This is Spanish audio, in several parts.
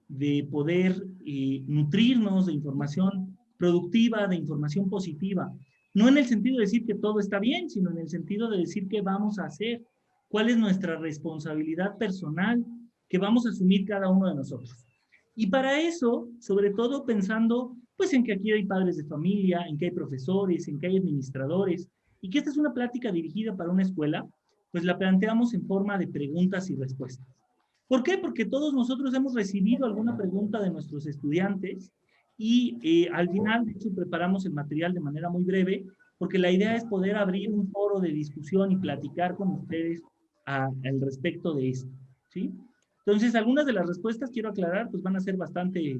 De poder nutrirnos de información productiva, de información positiva. No en el sentido de decir que todo está bien, sino en el sentido de decir qué vamos a hacer, cuál es nuestra responsabilidad personal que vamos a asumir cada uno de nosotros. Y para eso, sobre todo pensando pues en que aquí hay padres de familia, en que hay profesores, en que hay administradores, y que esta es una plática dirigida para una escuela, pues la planteamos en forma de preguntas y respuestas. ¿Por qué? Porque todos nosotros hemos recibido alguna pregunta de nuestros estudiantes y al final, de hecho, preparamos el material de manera muy breve, porque la idea es poder abrir un foro de discusión y platicar con ustedes al respecto de esto, ¿sí? Entonces, algunas de las respuestas, quiero aclarar, pues van a ser bastante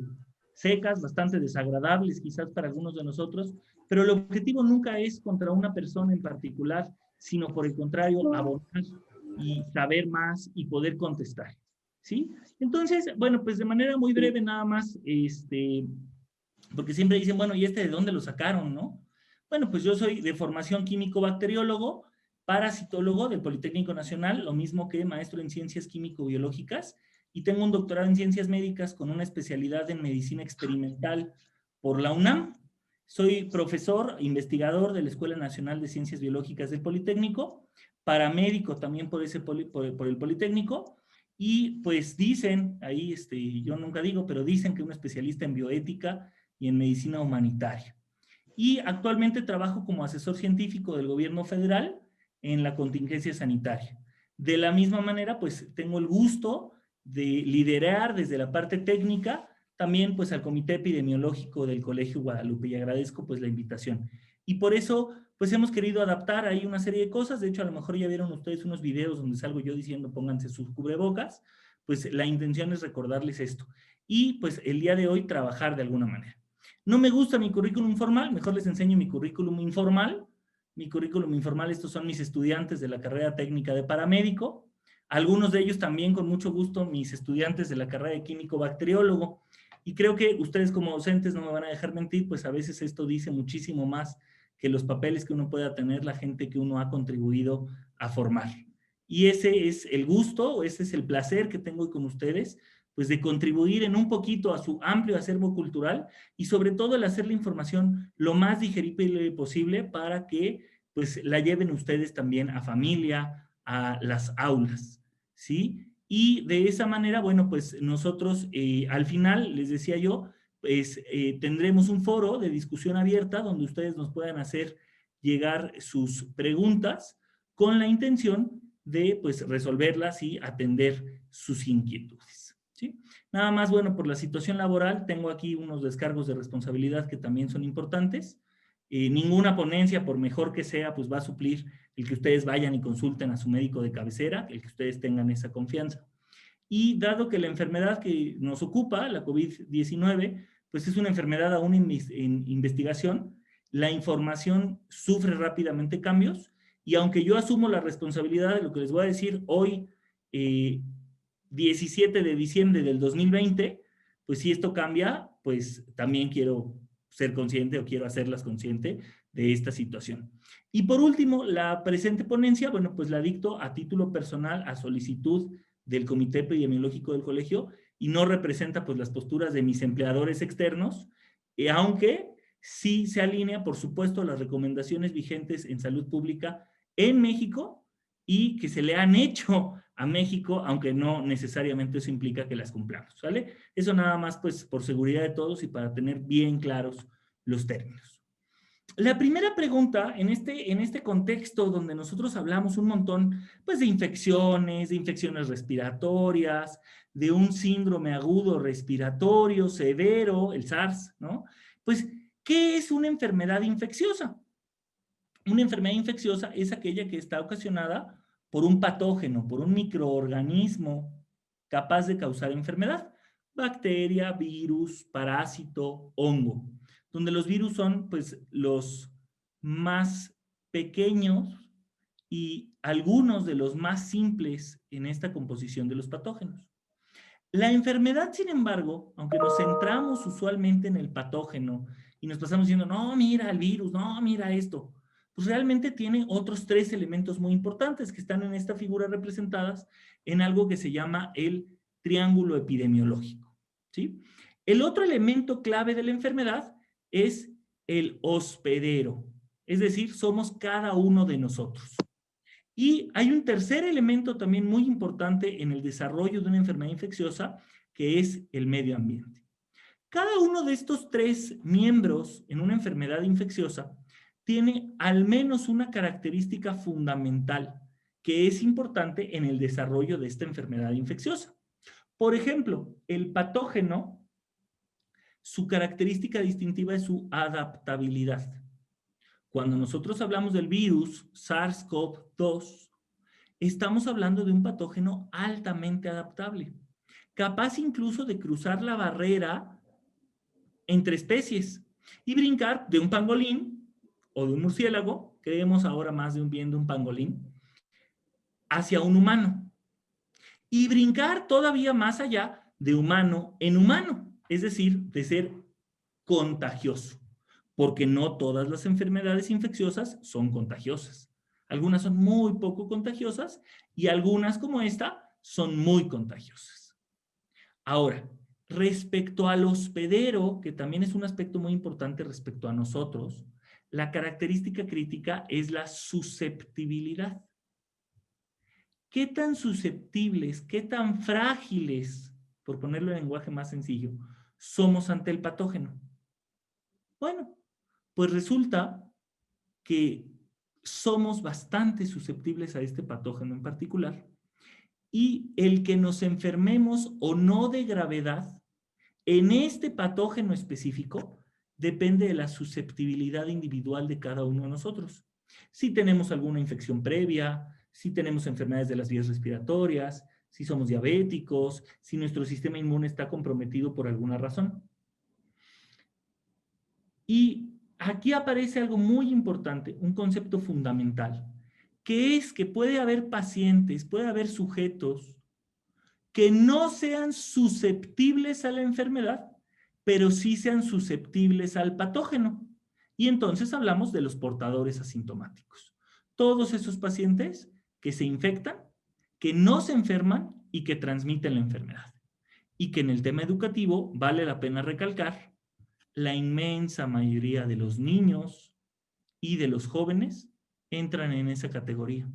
secas, bastante desagradables quizás para algunos de nosotros, pero el objetivo nunca es contra una persona en particular, sino por el contrario, abordar y saber más y poder contestar. ¿Sí? Entonces, bueno, pues de manera muy breve nada más, porque siempre dicen, bueno, ¿y este de dónde lo sacaron, no? Bueno, pues yo soy de formación químico-bacteriólogo, parasitólogo del Politécnico Nacional, lo mismo que maestro en ciencias químico-biológicas, y tengo un doctorado en ciencias médicas con una especialidad en medicina experimental por la UNAM. Soy profesor, investigador de la Escuela Nacional de Ciencias Biológicas del Politécnico, paramédico también por el Politécnico, y pues dicen, ahí yo nunca digo, pero dicen que un especialista en bioética y en medicina humanitaria. Y actualmente trabajo como asesor científico del gobierno federal en la contingencia sanitaria. De la misma manera, pues tengo el gusto de liderar desde la parte técnica también pues al Comité Epidemiológico del Colegio Guadalupe, y agradezco pues la invitación. Y por eso pues hemos querido adaptar ahí una serie de cosas. De hecho, a lo mejor ya vieron ustedes unos videos donde salgo yo diciendo pónganse sus cubrebocas. Pues la intención es recordarles esto. Y pues el día de hoy trabajar de alguna manera. No me gusta mi currículum formal, mejor les enseño mi currículum informal. Mi currículum informal, estos son mis estudiantes de la carrera técnica de paramédico. Algunos de ellos también, con mucho gusto, mis estudiantes de la carrera de químico-bacteriólogo. Y creo que ustedes como docentes no me van a dejar mentir, pues a veces esto dice muchísimo más que los papeles que uno pueda tener, la gente que uno ha contribuido a formar. Y ese es el gusto, ese es el placer que tengo con ustedes, pues de contribuir en un poquito a su amplio acervo cultural y sobre todo el hacer la información lo más digerible posible para que pues la lleven ustedes también a familia, a las aulas, ¿sí? Y de esa manera, bueno, pues nosotros al final, les decía yo, pues tendremos un foro de discusión abierta donde ustedes nos puedan hacer llegar sus preguntas con la intención de pues resolverlas y atender sus inquietudes. ¿Sí? Nada más, bueno, por la situación laboral, tengo aquí unos descargos de responsabilidad que también son importantes. Ninguna ponencia, por mejor que sea, pues va a suplir el que ustedes vayan y consulten a su médico de cabecera, el que ustedes tengan esa confianza. Y dado que la enfermedad que nos ocupa, la COVID-19, pues es una enfermedad aún en investigación, la información sufre rápidamente cambios, y aunque yo asumo la responsabilidad de lo que les voy a decir hoy, 17 de diciembre del 2020, pues si esto cambia, pues también quiero ser consciente o quiero hacerlas consciente de esta situación. Y por último, la presente ponencia, bueno, pues la dicto a título personal a solicitud del Comité Epidemiológico del Colegio y no representa pues las posturas de mis empleadores externos, aunque sí se alinea, por supuesto, a las recomendaciones vigentes en salud pública en México y que se le han hecho a México, aunque no necesariamente eso implica que las cumplamos, ¿sale? Eso nada más pues por seguridad de todos y para tener bien claros los términos. La primera pregunta en este contexto donde nosotros hablamos un montón pues de infecciones respiratorias, de un síndrome agudo respiratorio severo, el SARS, ¿no? Pues, ¿qué es una enfermedad infecciosa? Una enfermedad infecciosa es aquella que está ocasionada por un patógeno, por un microorganismo capaz de causar enfermedad. Bacteria, virus, parásito, hongo. Donde los virus son pues los más pequeños y algunos de los más simples en esta composición de los patógenos. La enfermedad, sin embargo, aunque nos centramos usualmente en el patógeno y nos pasamos diciendo, no, mira el virus, no, mira esto, pues realmente tiene otros 3 elementos muy importantes que están en esta figura representadas en algo que se llama el triángulo epidemiológico, ¿sí? El otro elemento clave de la enfermedad es el hospedero, es decir, somos cada uno de nosotros. Y hay un tercer elemento también muy importante en el desarrollo de una enfermedad infecciosa, que es el medio ambiente. Cada uno de estos 3 miembros en una enfermedad infecciosa tiene al menos una característica fundamental que es importante en el desarrollo de esta enfermedad infecciosa. Por ejemplo, el patógeno, su característica distintiva es su adaptabilidad. Cuando nosotros hablamos del virus SARS-CoV-2, estamos hablando de un patógeno altamente adaptable, capaz incluso de cruzar la barrera entre especies y brincar de un pangolín o de un murciélago, creemos ahora más viendo un pangolín, hacia un humano. Y brincar todavía más allá de humano en humano, es decir, de ser contagioso, porque no todas las enfermedades infecciosas son contagiosas. Algunas son muy poco contagiosas y algunas, como esta, son muy contagiosas. Ahora, respecto al hospedero, que también es un aspecto muy importante respecto a nosotros, la característica crítica es la susceptibilidad. ¿Qué tan susceptibles, qué tan frágiles, por ponerlo en lenguaje más sencillo, somos ante el patógeno? Bueno, pues resulta que somos bastante susceptibles a este patógeno en particular y el que nos enfermemos o no de gravedad en este patógeno específico depende de la susceptibilidad individual de cada uno de nosotros. Si tenemos alguna infección previa, si tenemos enfermedades de las vías respiratorias, si somos diabéticos, si nuestro sistema inmune está comprometido por alguna razón. Y aquí aparece algo muy importante, un concepto fundamental, que es que puede haber pacientes, puede haber sujetos que no sean susceptibles a la enfermedad, pero sí sean susceptibles al patógeno. Y entonces hablamos de los portadores asintomáticos. Todos esos pacientes que se infectan, que no se enferman y que transmiten la enfermedad. Y que en el tema educativo vale la pena recalcar, la inmensa mayoría de los niños y de los jóvenes entran en esa categoría.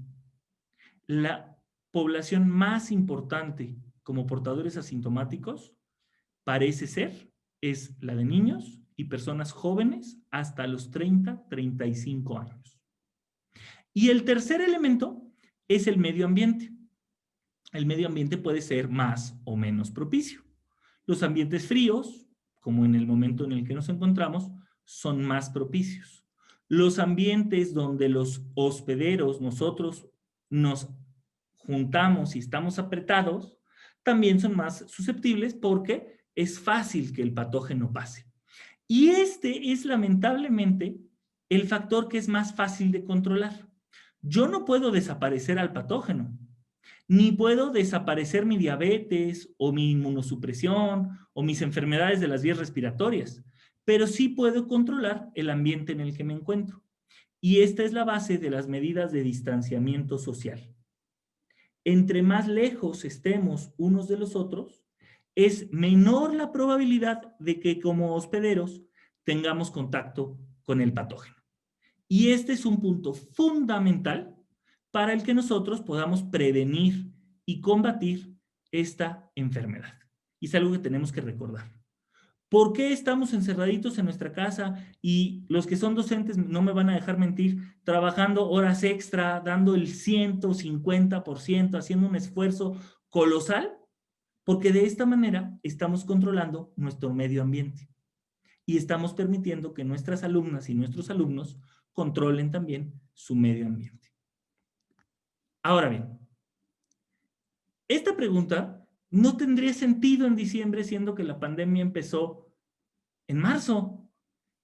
La población más importante como portadores asintomáticos parece ser es la de niños y personas jóvenes hasta los 30, 35 años. Y el tercer elemento es el medio ambiente. El medio ambiente puede ser más o menos propicio. Los ambientes fríos, como en el momento en el que nos encontramos, son más propicios. Los ambientes donde los hospederos, nosotros nos juntamos y estamos apretados, también son más susceptibles porque es fácil que el patógeno pase. Y este es lamentablemente el factor que es más fácil de controlar. Yo no puedo desaparecer al patógeno, ni puedo desaparecer mi diabetes o mi inmunosupresión o mis enfermedades de las vías respiratorias, pero sí puedo controlar el ambiente en el que me encuentro. Y esta es la base de las medidas de distanciamiento social. Entre más lejos estemos unos de los otros, es menor la probabilidad de que como hospederos tengamos contacto con el patógeno. Y este es un punto fundamental para el que nosotros podamos prevenir y combatir esta enfermedad. Y es algo que tenemos que recordar. ¿Por qué estamos encerraditos en nuestra casa y los que son docentes no me van a dejar mentir, trabajando horas extra, dando el 150%, haciendo un esfuerzo colosal? Porque de esta manera estamos controlando nuestro medio ambiente y estamos permitiendo que nuestras alumnas y nuestros alumnos controlen también su medio ambiente. Ahora bien, esta pregunta no tendría sentido en diciembre, siendo que la pandemia empezó en marzo.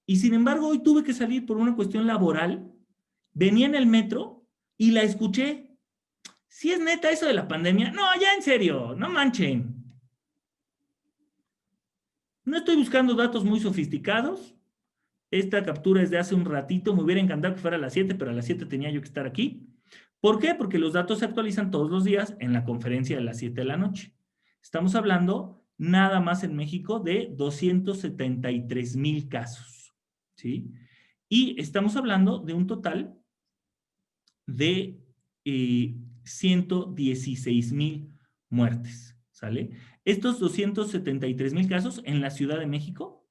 Y sin embargo, hoy tuve que salir por una cuestión laboral, venía en el metro y la escuché. ¿Sí es neta eso de la pandemia? No, ya en serio, no manchen. No estoy buscando datos muy sofisticados, Esta captura es de hace un ratito. Me hubiera encantado que fuera a las 7, pero a las 7 tenía yo que estar aquí. ¿Por qué? Porque los datos se actualizan todos los días en la conferencia de las 7 de la noche. Estamos hablando nada más en México de 273,000 casos, ¿sí? Y estamos hablando de un total de 116,000 muertes, ¿sale? Estos 273,000 casos en la Ciudad de México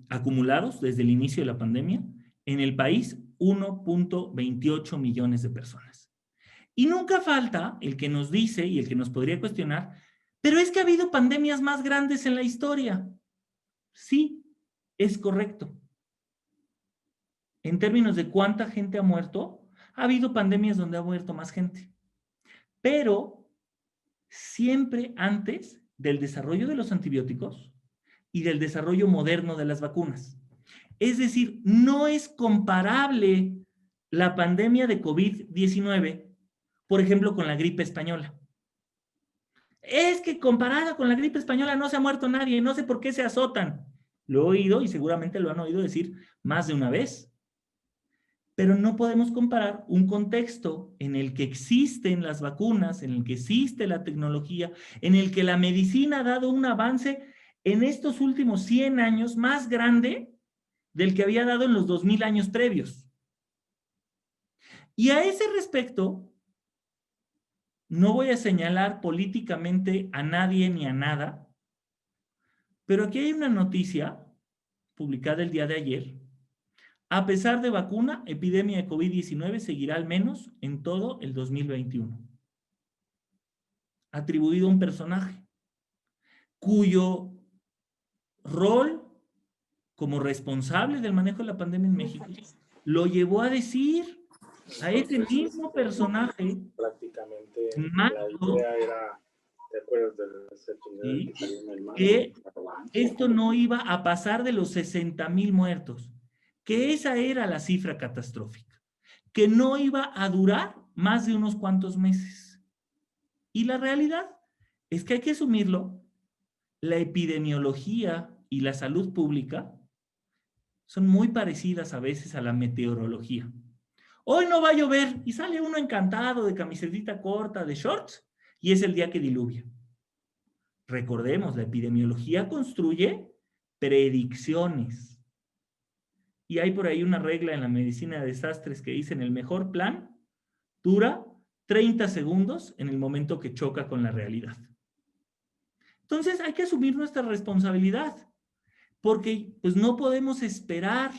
acumulados desde el inicio de la pandemia, en el país 1.28 millones de personas. Y nunca falta el que nos dice y el que nos podría cuestionar, pero es que ha habido pandemias más grandes en la historia. Sí, es correcto. En términos de cuánta gente ha muerto, ha habido pandemias donde ha muerto más gente. Pero siempre antes del desarrollo de los antibióticos y del desarrollo moderno de las vacunas. Es decir, no es comparable la pandemia de COVID-19, por ejemplo, con la gripe española. Es que comparada con la gripe española no se ha muerto nadie, no sé por qué se azotan. Lo he oído y seguramente lo han oído decir más de una vez. Pero no podemos comparar un contexto en el que existen las vacunas, en el que existe la tecnología, en el que la medicina ha dado un avance en estos últimos 100 años más grande del que había dado en los 2000 años previos. Y a ese respecto, no voy a señalar políticamente a nadie ni a nada, pero aquí hay una noticia publicada el día de ayer. A pesar de vacuna, epidemia de COVID-19 seguirá al menos en todo el 2021. Atribuido a un personaje cuyo rol como responsable del manejo de la pandemia en México lo llevó a decir a ese mismo personaje prácticamente Marco, la idea era, ¿te acuerdas ¿sí?, que esto no iba a pasar de los 60,000 muertos, que esa era la cifra catastrófica, que no iba a durar más de unos cuantos meses. Y la realidad es que hay que asumirlo, la epidemiología y la salud pública son muy parecidas a veces a la meteorología. Hoy no va a llover y sale uno encantado de camisetita corta, de shorts, y es el día que diluvia. Recordemos, la epidemiología construye predicciones. Y hay por ahí una regla en la medicina de desastres que dice: el mejor plan dura 30 segundos en el momento que choca con la realidad. Entonces hay que asumir nuestra responsabilidad, porque pues no podemos esperar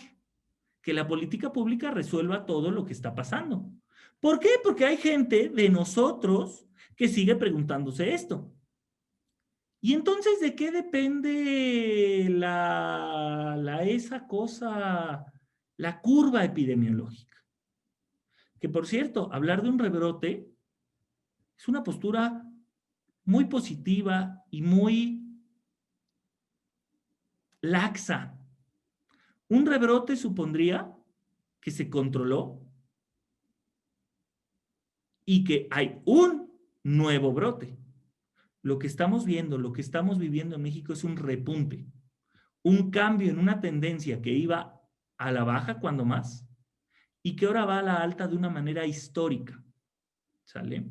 que la política pública resuelva todo lo que está pasando. ¿Por qué? Porque hay gente de nosotros que sigue preguntándose esto. Y entonces, ¿de qué depende esa cosa, la curva epidemiológica? Que por cierto, hablar de un rebrote es una postura muy positiva y muy laxa. Un rebrote supondría que se controló y que hay un nuevo brote. Lo que estamos viendo, lo que estamos viviendo en México es un repunte, un cambio en una tendencia que iba a la baja cuando más y que ahora va a la alta de una manera histórica. ¿Sale?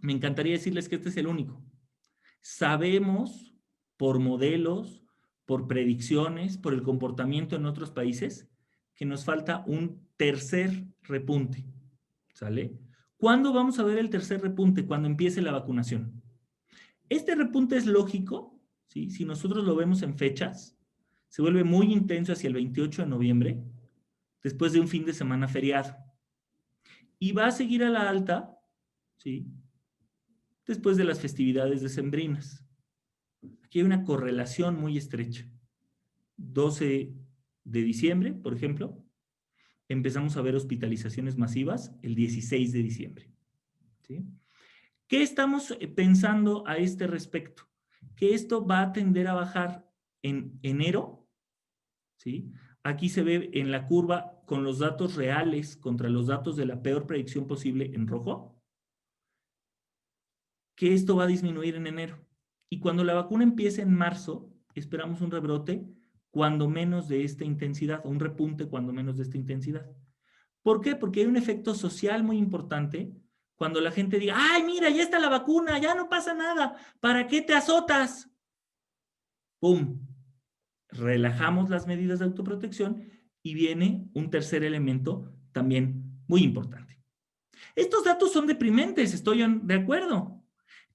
Me encantaría decirles que este es el único. Sabemos por modelos, por predicciones, por el comportamiento en otros países, que nos falta un tercer repunte. ¿Sale? ¿Cuándo vamos a ver el tercer repunte? Cuando empiece la vacunación. Este repunte es lógico, ¿sí? Si nosotros lo vemos en fechas, se vuelve muy intenso hacia el 28 de noviembre, después de un fin de semana feriado. Y va a seguir a la alta, ¿sí?, después de las festividades decembrinas. Aquí hay una correlación muy estrecha. 12 de diciembre, por ejemplo, empezamos a ver hospitalizaciones masivas el 16 de diciembre. ¿Sí? ¿Qué estamos pensando a este respecto? Que esto va a tender a bajar en enero, ¿sí? Aquí se ve en la curva con los datos reales contra los datos de la peor predicción posible en rojo, que esto va a disminuir en enero. Y cuando la vacuna empiece en marzo, esperamos un rebrote cuando menos de esta intensidad, o un repunte cuando menos de esta intensidad. ¿Por qué? Porque hay un efecto social muy importante cuando la gente diga, ¡ay, mira, ya está la vacuna, ya no pasa nada! ¿Para qué te azotas? ¡Pum! Relajamos las medidas de autoprotección y viene un tercer elemento también muy importante. Estos datos son deprimentes, estoy de acuerdo.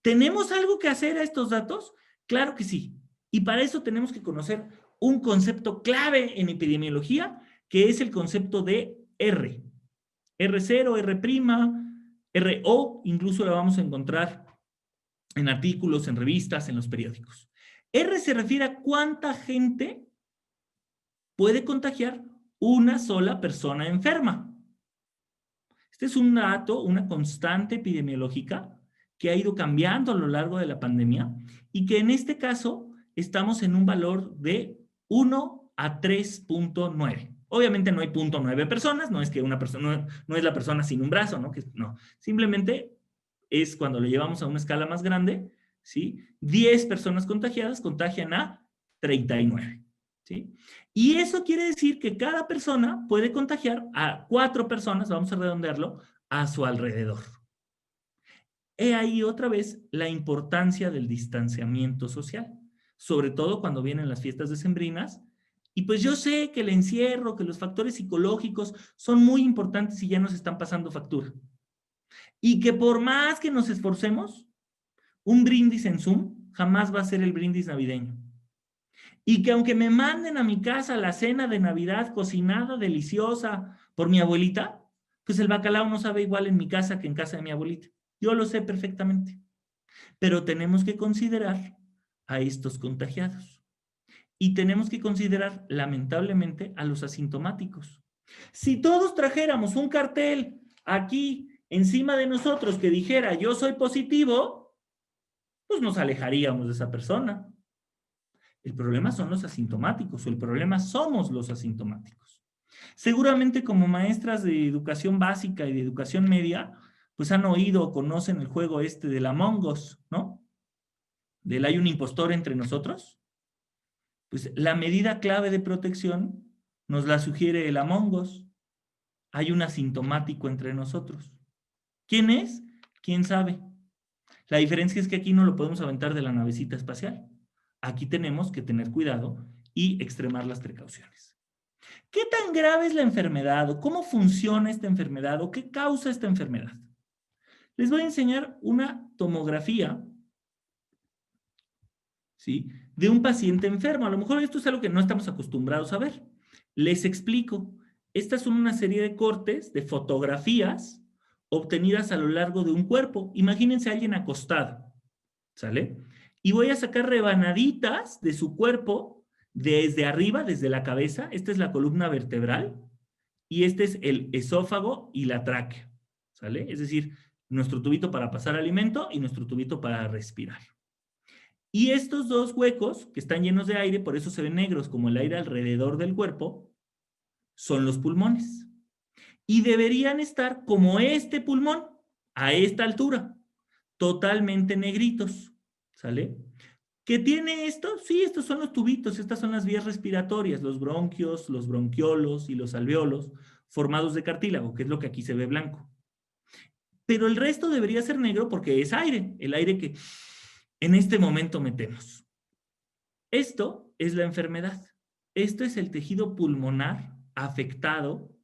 ¿Tenemos algo que hacer a estos datos? Claro que sí. Y para eso tenemos que conocer un concepto clave en epidemiología, que es el concepto de R. R0, R', RO, incluso la vamos a encontrar en artículos, en revistas, en los periódicos. R se refiere a cuánta gente puede contagiar una sola persona enferma. Este es un dato, una constante epidemiológica que ha ido cambiando a lo largo de la pandemia y que en este caso estamos en un valor de 1 a 3.9. Obviamente no hay 0.9 personas, no es que una persona, no es la persona sin un brazo, ¿no? No, simplemente es cuando lo llevamos a una escala más grande, ¿sí? 10 personas contagiadas contagian a 39, ¿sí? Y eso quiere decir que cada persona puede contagiar a 4 personas, vamos a redondearlo, a su alrededor. He ahí otra vez la importancia del distanciamiento social, sobre todo cuando vienen las fiestas decembrinas. Y pues yo sé que el encierro, que los factores psicológicos son muy importantes y ya nos están pasando factura. Y que por más que nos esforcemos, un brindis en Zoom jamás va a ser el brindis navideño. Y que aunque me manden a mi casa la cena de Navidad cocinada, deliciosa, por mi abuelita, pues el bacalao no sabe igual en mi casa que en casa de mi abuelita. Yo lo sé perfectamente. Pero tenemos que considerar a estos contagiados. Y tenemos que considerar, lamentablemente, a los asintomáticos. Si todos trajéramos un cartel aquí encima de nosotros que dijera yo soy positivo, pues nos alejaríamos de esa persona. El problema son los asintomáticos, o el problema somos los asintomáticos. Seguramente como maestras de educación básica y de educación media, pues han oído o conocen el juego este del Among Us, ¿no? Del hay un impostor entre nosotros. Pues la medida clave de protección nos la sugiere el Among Us. Hay un asintomático entre nosotros. ¿Quién es? ¿Quién sabe? La diferencia es que aquí no lo podemos aventar de la navecita espacial. Aquí tenemos que tener cuidado y extremar las precauciones. ¿Qué tan grave es la enfermedad? ¿O cómo funciona esta enfermedad? ¿O qué causa esta enfermedad? Les voy a enseñar una tomografía, ¿sí?, de un paciente enfermo. A lo mejor esto es algo que no estamos acostumbrados a ver. Les explico. Estas son una serie de cortes, de fotografías obtenidas a lo largo de un cuerpo. Imagínense a alguien acostado, ¿sale? Y voy a sacar rebanaditas de su cuerpo desde arriba, desde la cabeza. Esta es la columna vertebral y este es el esófago y la tráquea, ¿sale? Es decir, nuestro tubito para pasar alimento y nuestro tubito para respirar. Y estos dos huecos que están llenos de aire, por eso se ven negros como el aire alrededor del cuerpo, son los pulmones. Y deberían estar como este pulmón, a esta altura, totalmente negritos, ¿sale? ¿Qué tiene esto? Sí, estos son los tubitos, estas son las vías respiratorias, los bronquios, los bronquiolos y los alveolos, formados de cartílago, que es lo que aquí se ve blanco. Pero el resto debería ser negro porque es aire, el aire que en este momento metemos. Esto es la enfermedad. Esto es el tejido pulmonar afectado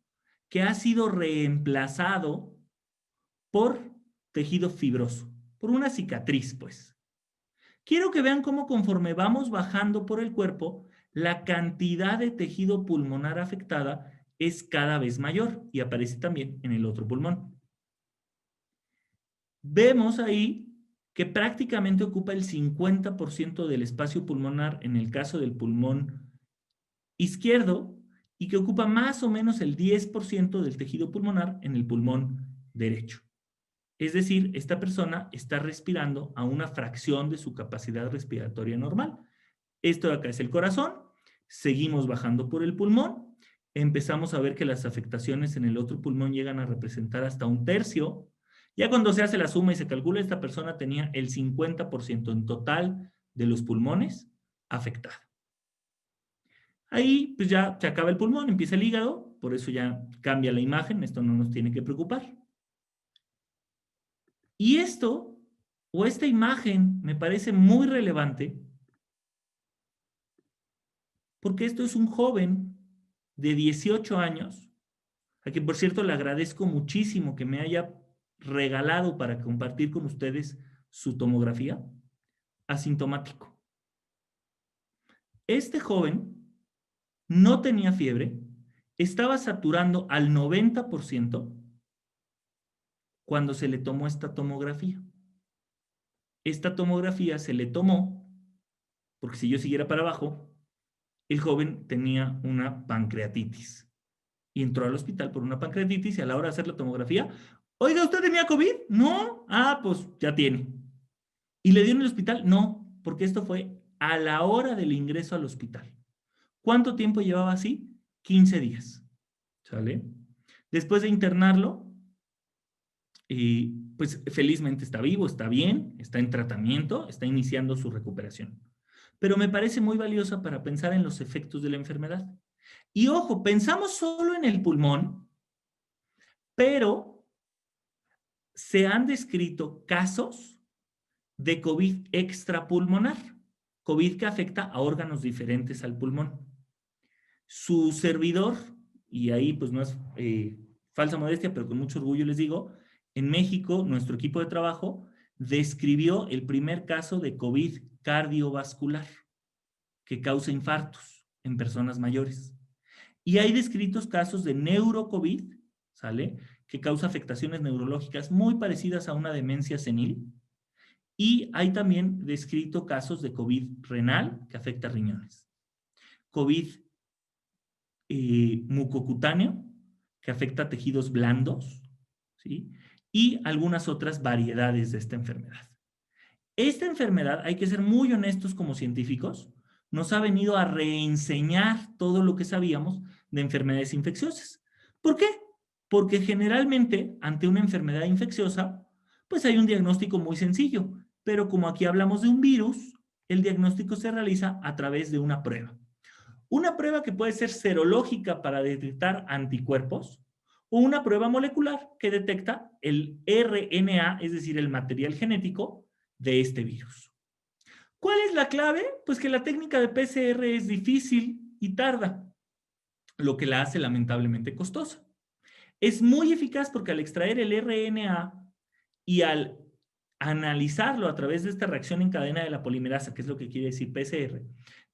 que ha sido reemplazado por tejido fibroso, por una cicatriz, pues. Quiero que vean cómo conforme vamos bajando por el cuerpo, la cantidad de tejido pulmonar afectada es cada vez mayor y aparece también en el otro pulmón. Vemos ahí que prácticamente ocupa el 50% del espacio pulmonar en el caso del pulmón izquierdo y que ocupa más o menos el 10% del tejido pulmonar en el pulmón derecho. Es decir, esta persona está respirando a una fracción de su capacidad respiratoria normal. Esto de acá es el corazón, seguimos bajando por el pulmón, empezamos a ver que las afectaciones en el otro pulmón llegan a representar hasta un tercio. Ya cuando se hace la suma y se calcula, esta persona tenía el 50% en total de los pulmones afectados. Ahí pues ya se acaba el pulmón, empieza el hígado, por eso ya cambia la imagen, esto no nos tiene que preocupar. Y esto, o esta imagen, me parece muy relevante, porque esto es un joven de 18 años, a quien por cierto le agradezco muchísimo que me haya regalado para compartir con ustedes su tomografía, asintomático. Este joven no tenía fiebre, estaba saturando al 90% cuando se le tomó esta tomografía. Esta tomografía se le tomó porque si yo siguiera para abajo, el joven tenía una pancreatitis y entró al hospital por una pancreatitis y a la hora de hacer la tomografía, oiga, ¿usted tenía COVID? No, pues ya tiene. ¿Y le dio en el hospital? No, porque esto fue a la hora del ingreso al hospital. ¿Cuánto tiempo llevaba así? 15 días. ¿Sale? Después de internarlo, pues felizmente está vivo, está bien, está en tratamiento, está iniciando su recuperación. Pero me parece muy valiosa para pensar en los efectos de la enfermedad. Y ojo, pensamos solo en el pulmón, pero se han descrito casos de COVID extrapulmonar, COVID que afecta a órganos diferentes al pulmón. Su servidor, y ahí pues no es falsa modestia, pero con mucho orgullo les digo, en México, nuestro equipo de trabajo describió el primer caso de COVID cardiovascular que causa infartos en personas mayores. Y hay descritos casos de neurocovid, ¿sale? Que causa afectaciones neurológicas muy parecidas a una demencia senil. Y hay también descrito casos de COVID renal que afecta riñones. COVID mucocutáneo que afecta tejidos blandos, ¿sí? Y algunas otras variedades de esta enfermedad. Esta enfermedad, hay que ser muy honestos como científicos, nos ha venido a reenseñar todo lo que sabíamos de enfermedades infecciosas. ¿Por qué? Porque generalmente ante una enfermedad infecciosa, pues hay un diagnóstico muy sencillo, pero como aquí hablamos de un virus, el diagnóstico se realiza a través de una prueba. Una prueba que puede ser serológica para detectar anticuerpos o una prueba molecular que detecta el RNA, es decir, el material genético de este virus. ¿Cuál es la clave? Pues que la técnica de PCR es difícil y tarda, lo que la hace lamentablemente costosa. Es muy eficaz porque al extraer el RNA y al analizarlo a través de esta reacción en cadena de la polimerasa, que es lo que quiere decir PCR,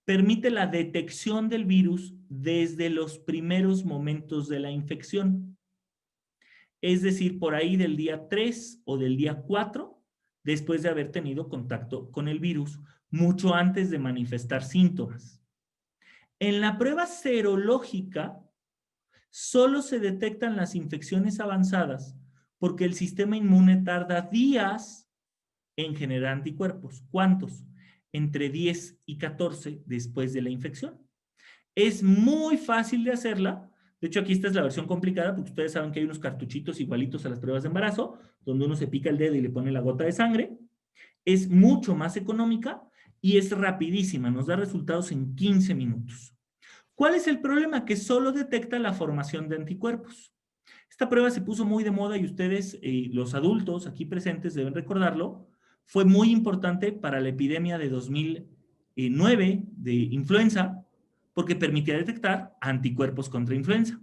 permite la detección del virus desde los primeros momentos de la infección. Es decir, por ahí del día 3 o del día 4, después de haber tenido contacto con el virus, mucho antes de manifestar síntomas. En la prueba serológica, solo se detectan las infecciones avanzadas porque el sistema inmune tarda días en generar anticuerpos. ¿Cuántos? Entre 10 y 14 después de la infección. Es muy fácil de hacerla. De hecho, aquí esta es la versión complicada porque ustedes saben que hay unos cartuchitos igualitos a las pruebas de embarazo, donde uno se pica el dedo y le pone la gota de sangre. Es mucho más económica y es rapidísima. Nos da resultados en 15 minutos. ¿Cuál es el problema? Que solo detecta la formación de anticuerpos. Esta prueba se puso muy de moda y ustedes, los adultos aquí presentes, deben recordarlo. Fue muy importante para la epidemia de 2009 de influenza porque permitía detectar anticuerpos contra influenza.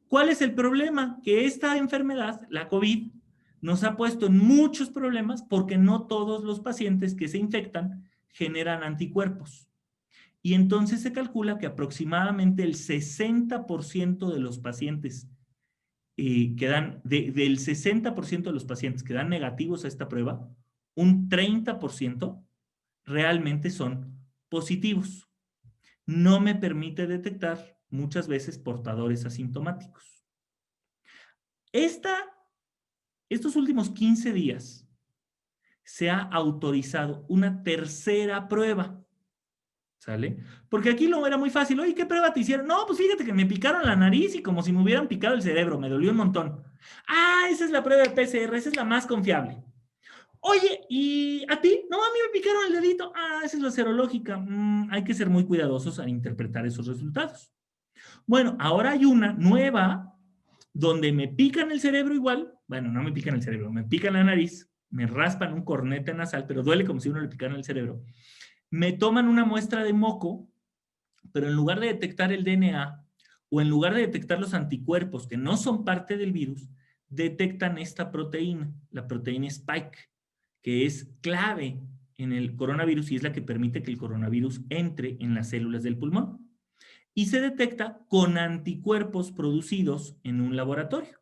¿Cuál es el problema? Que esta enfermedad, la COVID, nos ha puesto en muchos problemas porque no todos los pacientes que se infectan generan anticuerpos. Y entonces se calcula que aproximadamente el 60% de los pacientes que dan, del 60% de los pacientes que dan negativos a esta prueba, un 30% realmente son positivos. No me permite detectar muchas veces portadores asintomáticos. Estos últimos 15 días se ha autorizado una tercera prueba, ¿sale? Porque aquí lo era muy fácil. Oye, ¿qué prueba te hicieron? No, pues fíjate que me picaron la nariz y como si me hubieran picado el cerebro, me dolió un montón. Ah, esa es la prueba de PCR, esa es la más confiable. Oye, ¿y a ti? No, a mí me picaron el dedito. Ah, esa es la serológica. Hay que ser muy cuidadosos al interpretar esos resultados. Bueno, ahora hay una nueva donde me pican el cerebro igual. Bueno, no me pican el cerebro, me pican la nariz, me raspan un cornete nasal, pero duele como si uno le picara el cerebro. Me toman una muestra de moco, pero en lugar de detectar el DNA o en lugar de detectar los anticuerpos que no son parte del virus, detectan esta proteína, la proteína Spike, que es clave en el coronavirus y es la que permite que el coronavirus entre en las células del pulmón. Y se detecta con anticuerpos producidos en un laboratorio.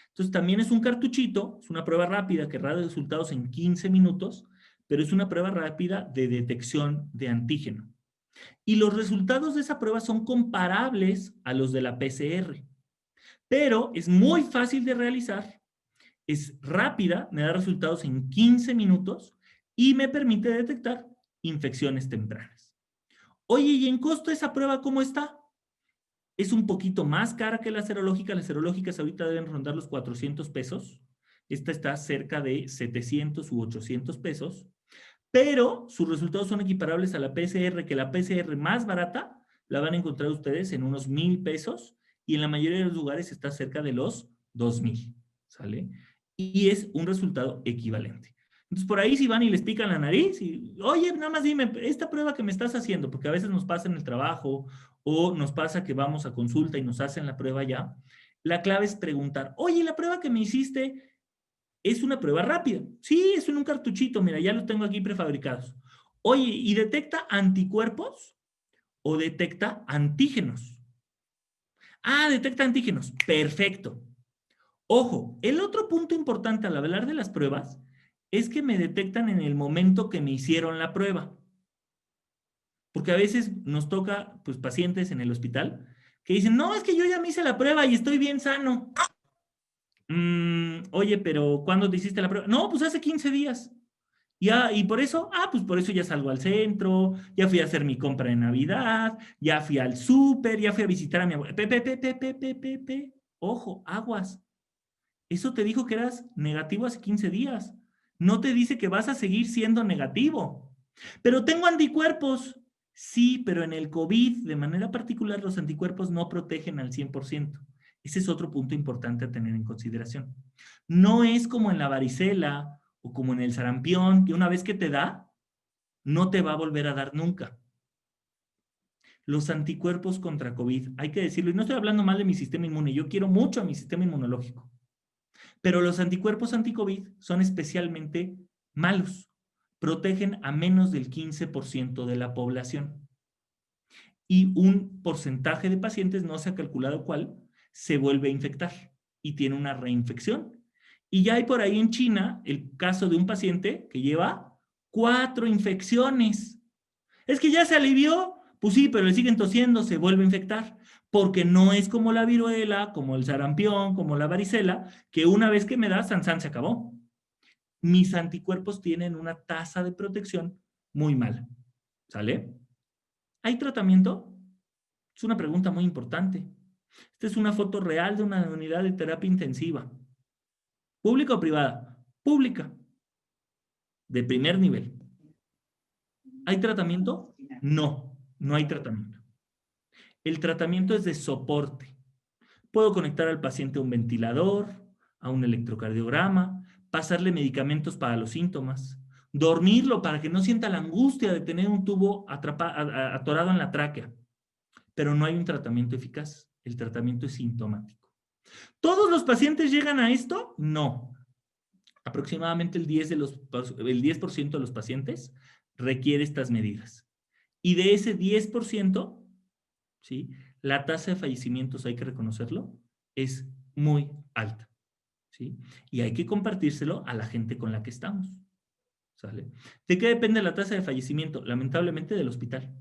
Entonces también es un cartuchito, es una prueba rápida que da resultados en 15 minutos, pero es una prueba rápida de detección de antígeno. Y los resultados de esa prueba son comparables a los de la PCR, pero es muy fácil de realizar, es rápida, me da resultados en 15 minutos y me permite detectar infecciones tempranas. Oye, ¿y en costo esa prueba cómo está? Es un poquito más cara que la serológica. Las serológicas ahorita deben rondar los 400 pesos. Esta está cerca de 700 u 800 pesos. Pero sus resultados son equiparables a la PCR, que la PCR más barata la van a encontrar ustedes en unos 1,000 pesos y en la mayoría de los lugares está cerca de los 2,000, ¿sale? Y es un resultado equivalente. Entonces, por ahí si van y les pican la nariz y, oye, nada más dime, esta prueba que me estás haciendo, porque a veces nos pasa en el trabajo o nos pasa que vamos a consulta y nos hacen la prueba ya, la clave es preguntar, oye, la prueba que me hiciste es una prueba rápida. Sí, es en un cartuchito, mira, ya los tengo aquí prefabricados. Oye, ¿y detecta anticuerpos o detecta antígenos? Ah, detecta antígenos. Perfecto. Ojo, el otro punto importante al hablar de las pruebas es que me detectan en el momento que me hicieron la prueba. Porque a veces nos toca, pues, pacientes en el hospital que dicen, no, es que yo ya me hice la prueba y estoy bien sano. Oye, pero ¿cuándo te hiciste la prueba? No, pues hace 15 días. Y por eso, pues por eso ya salgo al centro, ya fui a hacer mi compra de Navidad, ya fui al súper, ya fui a visitar a mi abuela. Ojo, aguas. Eso te dijo que eras negativo hace 15 días. No te dice que vas a seguir siendo negativo. Pero tengo anticuerpos. Sí, pero en el COVID, de manera particular, los anticuerpos no protegen al 100%. Ese es otro punto importante a tener en consideración. No es como en la varicela o como en el sarampión, que una vez que te da, no te va a volver a dar nunca. Los anticuerpos contra COVID, hay que decirlo, y no estoy hablando mal de mi sistema inmune, yo quiero mucho a mi sistema inmunológico, pero los anticuerpos anti-COVID son especialmente malos. Protegen a menos del 15% de la población. Y un porcentaje de pacientes, no se ha calculado cuál, se vuelve a infectar y tiene una reinfección. Y ya hay por ahí en China el caso de un paciente que lleva 4 infecciones. Es que ya se alivió. Pues sí, pero le siguen tosiendo, se vuelve a infectar. Porque no es como la viruela, como el sarampión, como la varicela, que una vez que me da, san, se acabó. Mis anticuerpos tienen una tasa de protección muy mala. ¿Sale? ¿Hay tratamiento? Es una pregunta muy importante. Esta es una foto real de una unidad de terapia intensiva. ¿Pública o privada? Pública. De primer nivel. ¿Hay tratamiento? No, no hay tratamiento. El tratamiento es de soporte. Puedo conectar al paciente a un ventilador, a un electrocardiograma, pasarle medicamentos para los síntomas, dormirlo para que no sienta la angustia de tener un tubo atorado en la tráquea. Pero no hay un tratamiento eficaz. El tratamiento es sintomático. ¿Todos los pacientes llegan a esto? No. Aproximadamente el 10% de los pacientes requiere estas medidas. Y de ese 10%, ¿sí?, la tasa de fallecimientos, hay que reconocerlo, es muy alta. ¿Sí? Y hay que compartírselo a la gente con la que estamos. ¿Sale? ¿De qué depende la tasa de fallecimiento? Lamentablemente del hospital.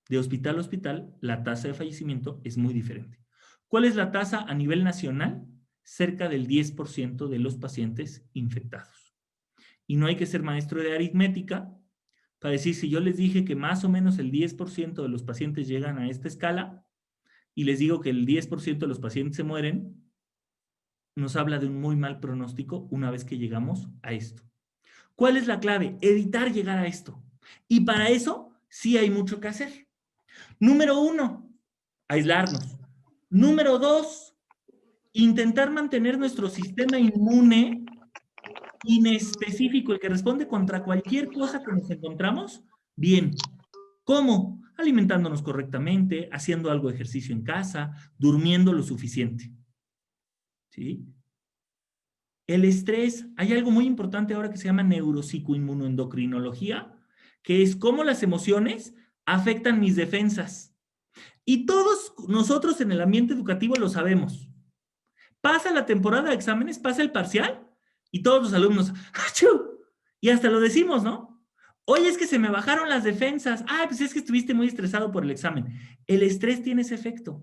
De hospital a hospital, la tasa de fallecimiento es muy diferente. ¿Cuál es la tasa a nivel nacional? Cerca del 10% de los pacientes infectados. Y no hay que ser maestro de aritmética para decir, si yo les dije que más o menos el 10% de los pacientes llegan a esta escala y les digo que el 10% de los pacientes se mueren, nos habla de un muy mal pronóstico una vez que llegamos a esto. ¿Cuál es la clave? Evitar llegar a esto. Y para eso sí hay mucho que hacer. Número 1, aislarnos. Número 2, intentar mantener nuestro sistema inmune inespecífico, el que responde contra cualquier cosa que nos encontramos, bien. ¿Cómo? Alimentándonos correctamente, haciendo algo de ejercicio en casa, durmiendo lo suficiente. ¿Sí? El estrés, hay algo muy importante ahora que se llama neuropsicoinmunoendocrinología, que es cómo las emociones afectan mis defensas. Y todos nosotros en el ambiente educativo lo sabemos. Pasa la temporada de exámenes, pasa el parcial y todos los alumnos, ¡achú! Y hasta lo decimos, ¿no? Oye, es que se me bajaron las defensas. Ah, pues es que estuviste muy estresado por el examen. El estrés tiene ese efecto.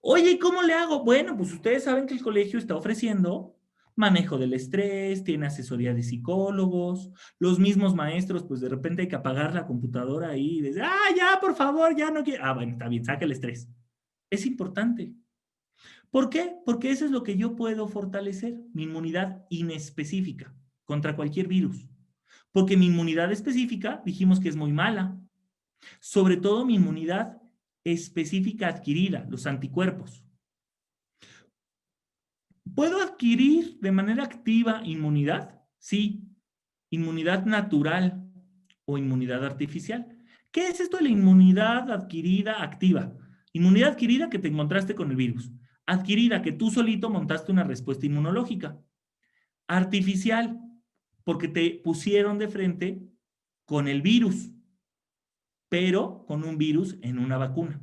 Oye, ¿y cómo le hago? Bueno, pues ustedes saben que el colegio está ofreciendo manejo del estrés, tiene asesoría de psicólogos, los mismos maestros, pues de repente hay que apagar la computadora ahí y decir, ya, por favor, ya no quiero. Bueno, está bien, saca el estrés. Es importante. ¿Por qué? Porque eso es lo que yo puedo fortalecer, mi inmunidad inespecífica contra cualquier virus. Porque mi inmunidad específica dijimos que es muy mala. Sobre todo mi inmunidad específica adquirida, los anticuerpos. ¿Puedo adquirir de manera activa inmunidad? Sí. Inmunidad natural o inmunidad artificial. ¿Qué es esto de la inmunidad adquirida activa? Inmunidad adquirida que te encontraste con el virus. Adquirida que tú solito montaste una respuesta inmunológica. Artificial, porque te pusieron de frente con el virus, pero con un virus en una vacuna.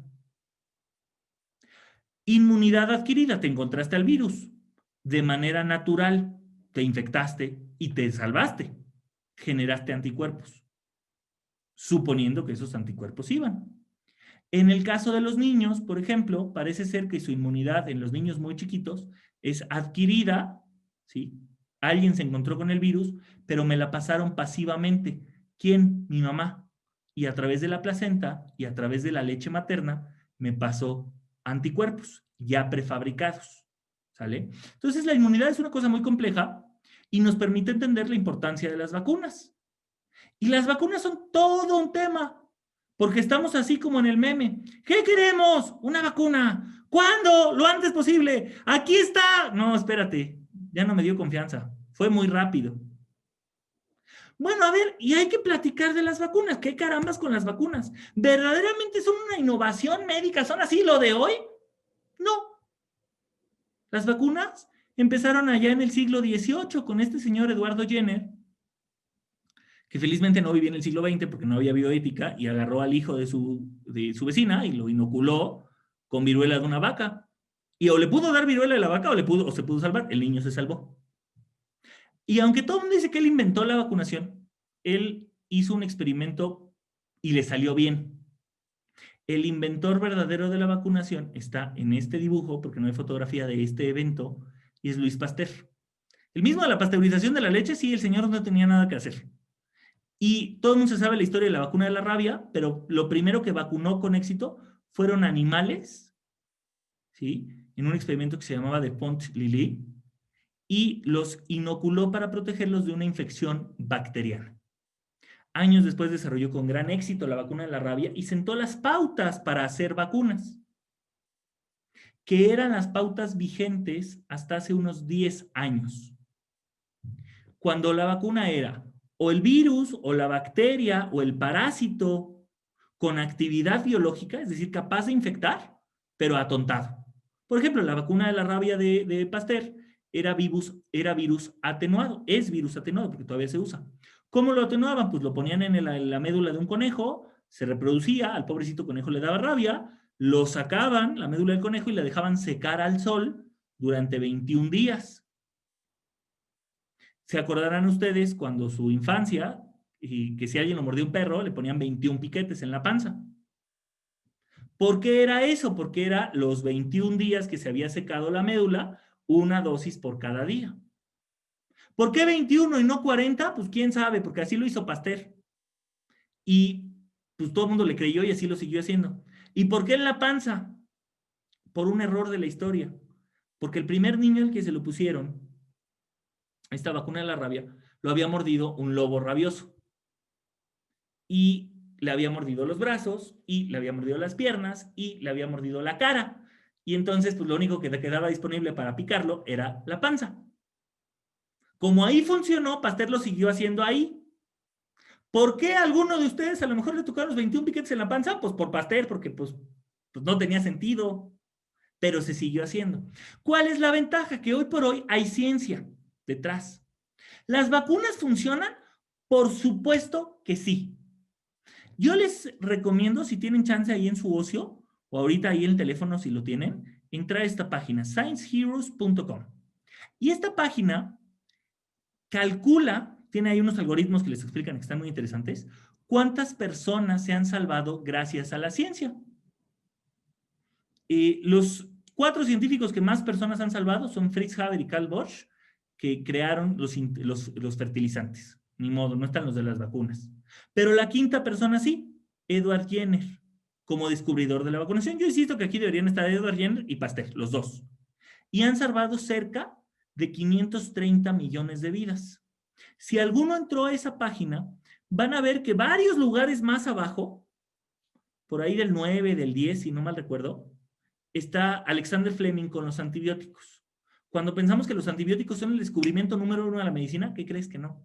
Inmunidad adquirida, te encontraste al virus. De manera natural, te infectaste y te salvaste. Generaste anticuerpos, suponiendo que esos anticuerpos iban. En el caso de los niños, por ejemplo, parece ser que su inmunidad en los niños muy chiquitos es adquirida, ¿sí? Alguien se encontró con el virus, pero me la pasaron pasivamente. ¿Quién? Mi mamá. Y a través de la placenta y a través de la leche materna me pasó anticuerpos ya prefabricados, ¿sale? Entonces la inmunidad es una cosa muy compleja y nos permite entender la importancia de las vacunas. Y las vacunas son todo un tema, porque estamos así como en el meme. ¿Qué queremos? Una vacuna. ¿Cuándo? Lo antes posible. Aquí está. No, espérate, ya no me dio confianza. Fue muy rápido. Bueno, a ver, y hay que platicar de las vacunas. ¿Qué carambas con las vacunas? ¿Verdaderamente son una innovación médica? ¿Son así lo de hoy? No. Las vacunas empezaron allá en el siglo XVIII con este señor Eduardo Jenner, que felizmente no vivía en el siglo XX porque no había bioética y agarró al hijo de su vecina y lo inoculó con viruela de una vaca. Y o le pudo dar viruela de la vaca o se pudo salvar. El niño se salvó. Y aunque todo el mundo dice que él inventó la vacunación, él hizo un experimento y le salió bien. El inventor verdadero de la vacunación está en este dibujo, porque no hay fotografía de este evento, y es Luis Pasteur. El mismo de la pasteurización de la leche, sí, el señor no tenía nada que hacer. Y todo el mundo se sabe la historia de la vacuna de la rabia, pero lo primero que vacunó con éxito fueron animales, ¿sí? En un experimento que se llamaba de Pont-Lily, y los inoculó para protegerlos de una infección bacteriana. Años después desarrolló con gran éxito la vacuna de la rabia y sentó las pautas para hacer vacunas, que eran las pautas vigentes hasta hace unos 10 años. Cuando la vacuna era o el virus, o la bacteria, o el parásito con actividad biológica, es decir, capaz de infectar, pero atontado. Por ejemplo, la vacuna de la rabia de Pasteur era virus atenuado, es virus atenuado porque todavía se usa. ¿Cómo lo atenuaban? Pues lo ponían en la médula de un conejo, se reproducía, al pobrecito conejo le daba rabia, lo sacaban, la médula del conejo, y la dejaban secar al sol durante 21 días. Se acordarán ustedes cuando su infancia, y que si alguien lo mordía un perro, le ponían 21 piquetes en la panza. ¿Por qué era eso? Porque era los 21 días que se había secado la médula, una dosis por cada día. ¿Por qué 21 y no 40? Pues quién sabe, porque así lo hizo Pasteur. Y pues todo el mundo le creyó y así lo siguió haciendo. ¿Y por qué en la panza? Por un error de la historia. Porque el primer niño al que se lo pusieron esta vacuna de la rabia lo había mordido un lobo rabioso. Y le había mordido los brazos, y le había mordido las piernas, y le había mordido la cara. Y entonces, pues lo único que le quedaba disponible para picarlo era la panza. Como ahí funcionó, Pasteur lo siguió haciendo ahí. ¿Por qué a alguno de ustedes a lo mejor le tocaron los 21 piquetes en la panza? Pues por Pasteur, porque pues no tenía sentido, pero se siguió haciendo. ¿Cuál es la ventaja? Que hoy por hoy hay ciencia detrás. ¿Las vacunas funcionan? Por supuesto que sí. Yo les recomiendo, si tienen chance ahí en su ocio, o ahorita ahí en el teléfono si lo tienen, entrar a esta página, scienceheroes.com. Y esta página calcula, tiene ahí unos algoritmos que les explican que están muy interesantes, cuántas personas se han salvado gracias a la ciencia. Los 4 científicos que más personas han salvado son Fritz Haber y Carl Bosch, que crearon los fertilizantes. Ni modo, no están los de las vacunas. Pero la quinta persona sí, Edward Jenner, como descubridor de la vacunación. Yo insisto que aquí deberían estar Edward Jenner y Pasteur, los dos. Y han salvado cerca de 530 millones de vidas. Si alguno entró a esa página, van a ver que varios lugares más abajo, por ahí del 9, del 10, si no mal recuerdo, está Alexander Fleming con los antibióticos. Cuando pensamos que los antibióticos son el descubrimiento número 1 de la medicina, ¿qué crees que no?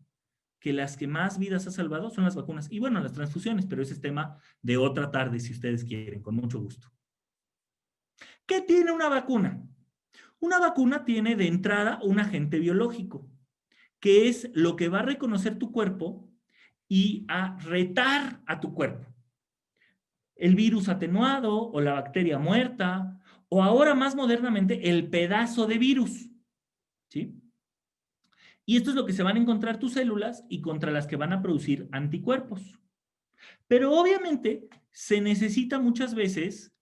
Que las que más vidas ha salvado son las vacunas. Y bueno, las transfusiones, pero ese es tema de otra tarde, si ustedes quieren, con mucho gusto. ¿Qué tiene una vacuna? Una vacuna tiene de entrada un agente biológico, que es lo que va a reconocer tu cuerpo y a retar a tu cuerpo. El virus atenuado o la bacteria muerta, o ahora más modernamente el pedazo de virus, ¿sí? Y esto es lo que se van a encontrar tus células y contra las que van a producir anticuerpos. Pero obviamente se necesita muchas veces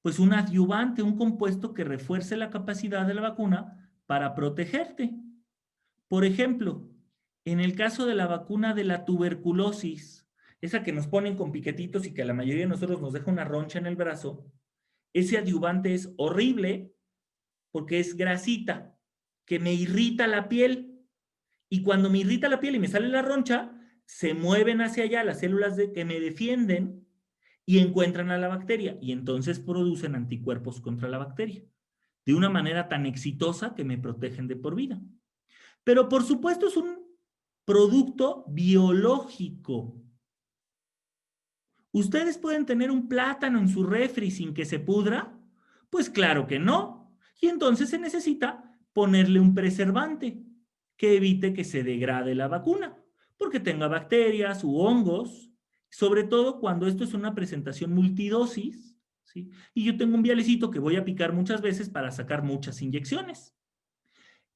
pues un adyuvante, un compuesto que refuerce la capacidad de la vacuna para protegerte. Por ejemplo, en el caso de la vacuna de la tuberculosis, esa que nos ponen con piquetitos y que a la mayoría de nosotros nos deja una roncha en el brazo, ese adyuvante es horrible porque es grasita que me irrita la piel. Y cuando me irrita la piel y me sale la roncha, se mueven hacia allá las células que me defienden y encuentran a la bacteria y entonces producen anticuerpos contra la bacteria de una manera tan exitosa que me protegen de por vida. Pero por supuesto es un producto biológico. ¿Ustedes pueden tener un plátano en su refri sin que se pudra? Pues claro que no. Y entonces se necesita ponerle un preservante que evite que se degrade la vacuna, porque tenga bacterias u hongos, sobre todo cuando esto es una presentación multidosis, ¿sí? Y yo tengo un vialecito que voy a picar muchas veces para sacar muchas inyecciones.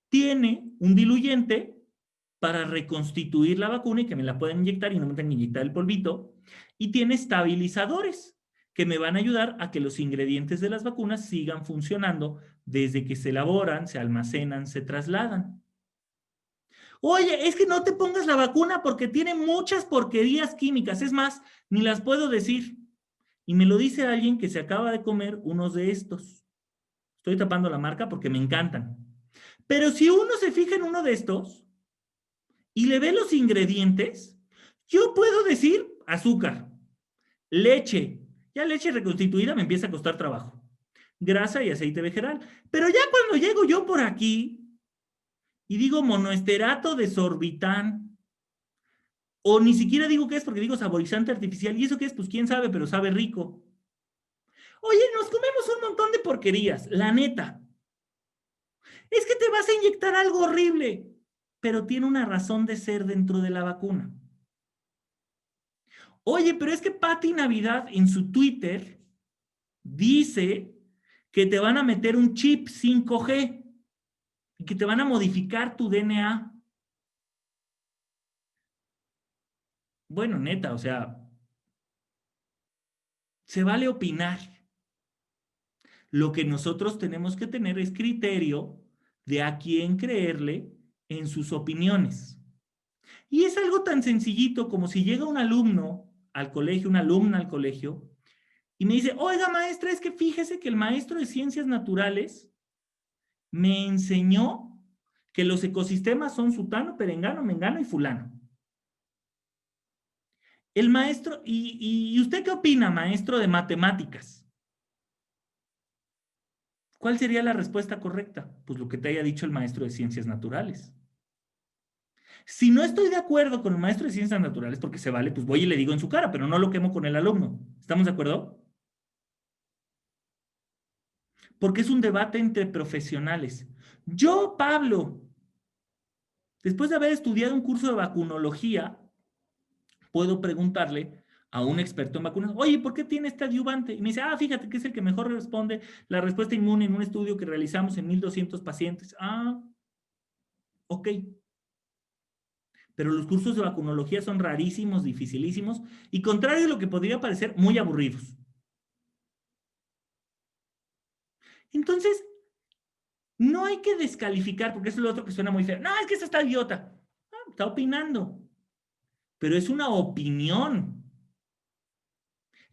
Tiene un diluyente para reconstituir la vacuna y que me la puedan inyectar y no me tengan que inyectar el polvito. Y tiene estabilizadores que me van a ayudar a que los ingredientes de las vacunas sigan funcionando desde que se elaboran, se almacenan, se trasladan. Oye, es que no te pongas la vacuna porque tiene muchas porquerías químicas. Es más, ni las puedo decir. Y me lo dice alguien que se acaba de comer unos de estos. Estoy tapando la marca porque me encantan. Pero si uno se fija en uno de estos y le ve los ingredientes, yo puedo decir azúcar, leche. Ya leche reconstituida me empieza a costar trabajo. Grasa y aceite vegetal. Pero ya cuando llego yo por aquí y digo monoesterato de sorbitán, o ni siquiera digo qué es porque digo saborizante artificial, ¿y eso qué es? Pues quién sabe, pero sabe rico. Oye, nos comemos un montón de porquerías, la neta. Es que te vas a inyectar algo horrible, pero tiene una razón de ser dentro de la vacuna. Oye, pero es que Pati Navidad en su Twitter dice que te van a meter un chip 5G y que te van a modificar tu DNA. Bueno, neta, o sea, se vale opinar. Lo que nosotros tenemos que tener es criterio de a quién creerle en sus opiniones. Y es algo tan sencillito como si llega un alumno al colegio, una alumna al colegio, y me dice, oiga maestra, es que fíjese que el maestro de ciencias naturales me enseñó que los ecosistemas son sutano, perengano, mengano y fulano. El maestro, ¿y usted qué opina, maestro de matemáticas? ¿Cuál sería la respuesta correcta? Pues lo que te haya dicho el maestro de ciencias naturales. Si no estoy de acuerdo con el maestro de ciencias naturales, porque se vale, pues voy y le digo en su cara, pero no lo quemo con el alumno. ¿Estamos de acuerdo? Porque es un debate entre profesionales. Yo, Pablo, después de haber estudiado un curso de vacunología, puedo preguntarle a un experto en vacunas, oye, ¿por qué tiene este adyuvante? Y me dice, fíjate que es el que mejor responde la respuesta inmune en un estudio que realizamos en 1,200 pacientes. Ok. Pero los cursos de vacunología son rarísimos, dificilísimos y contrario a lo que podría parecer, muy aburridos. Entonces, no hay que descalificar, porque eso es lo otro que suena muy feo. No, es que esa está idiota. Está opinando. Pero es una opinión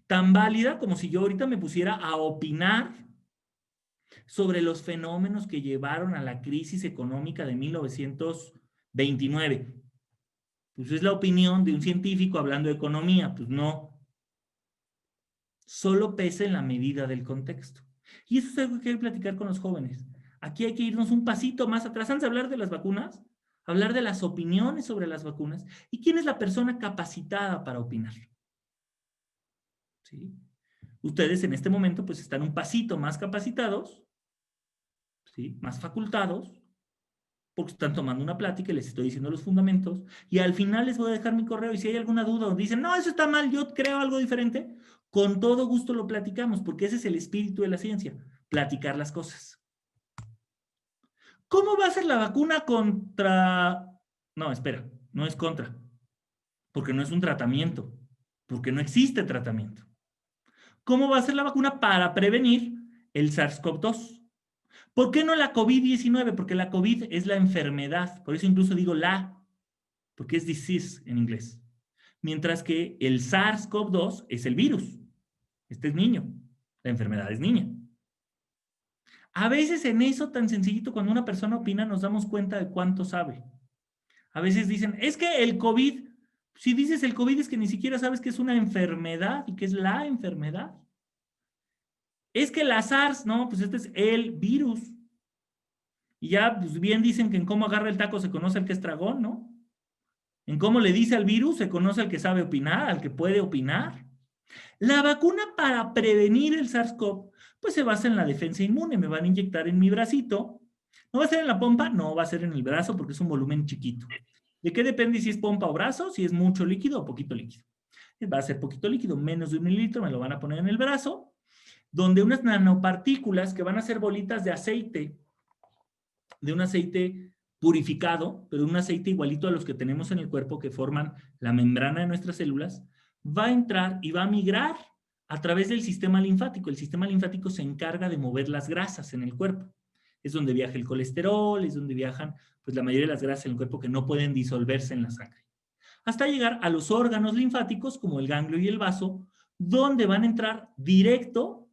tan válida como si yo ahorita me pusiera a opinar sobre los fenómenos que llevaron a la crisis económica de 1929. Pues es la opinión de un científico hablando de economía. Pues no. Solo pesa en la medida del contexto. Y eso es algo que hay que platicar con los jóvenes. Aquí hay que irnos un pasito más atrás. Antes de hablar de las vacunas, hablar de las opiniones sobre las vacunas y quién es la persona capacitada para opinar. ¿Sí? Ustedes en este momento pues están un pasito más capacitados, ¿sí? Más facultados, porque están tomando una plática y les estoy diciendo los fundamentos, y al final les voy a dejar mi correo y si hay alguna duda o dicen, no, eso está mal, yo creo algo diferente, con todo gusto lo platicamos, porque ese es el espíritu de la ciencia, platicar las cosas. ¿Cómo va a ser la vacuna contra...? No, espera, no es contra, porque no es un tratamiento, porque no existe tratamiento. ¿Cómo va a ser la vacuna para prevenir el SARS-CoV-2? ¿Por qué no la COVID-19? Porque la COVID es la enfermedad, por eso incluso digo porque es disease en inglés. Mientras que el SARS-CoV-2 es el virus. Este es niño, la enfermedad es niña. A veces en eso tan sencillito, cuando una persona opina, nos damos cuenta de cuánto sabe. A veces dicen, es que el COVID, si dices el COVID es que ni siquiera sabes que es una enfermedad y que es la enfermedad. Es que la SARS, no, pues este es el virus. Y ya, pues bien dicen que en cómo agarra el taco se conoce al que es tragón, ¿no? En cómo le dice al virus se conoce al que sabe opinar, al que puede opinar. La vacuna para prevenir el SARS-CoV, pues se basa en la defensa inmune. Me van a inyectar en mi bracito. ¿No va a ser en la pompa? No, va a ser en el brazo porque es un volumen chiquito. ¿De qué depende si es pompa o brazo? Si es mucho líquido o poquito líquido. Va a ser poquito líquido, menos de 1 mililitro, me lo van a poner en el brazo, donde unas nanopartículas que van a ser bolitas de aceite, de un aceite purificado, pero un aceite igualito a los que tenemos en el cuerpo que forman la membrana de nuestras células, va a entrar y va a migrar a través del sistema linfático. El sistema linfático se encarga de mover las grasas en el cuerpo. Es donde viaja el colesterol, es donde viajan pues, la mayoría de las grasas en el cuerpo que no pueden disolverse en la sangre. Hasta llegar a los órganos linfáticos, como el ganglio y el vaso, donde van a entrar directo,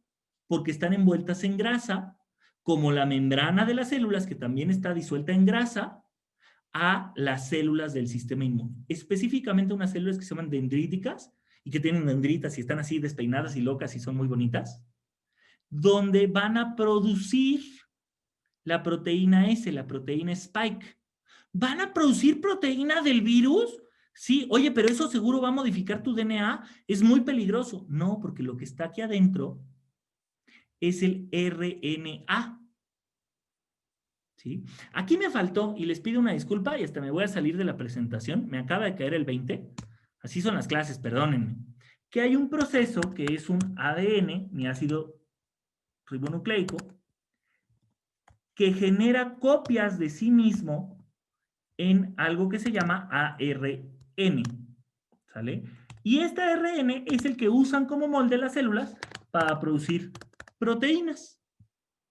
porque están envueltas en grasa, como la membrana de las células, que también está disuelta en grasa, a las células del sistema inmune. Específicamente unas células que se llaman dendríticas y que tienen dendritas y están así despeinadas y locas y son muy bonitas, donde van a producir la proteína S, la proteína Spike. ¿Van a producir proteína del virus? Sí, oye, pero eso seguro va a modificar tu DNA, es muy peligroso. No, porque lo que está aquí adentro es el RNA. ¿Sí? Aquí me faltó, y les pido una disculpa, y hasta me voy a salir de la presentación, me acaba de caer el 20, así son las clases, perdónenme, que hay un proceso que es un ADN, mi ácido ribonucleico, que genera copias de sí mismo en algo que se llama ARN, ¿sale? Y este ARN es el que usan como molde las células para producir proteínas,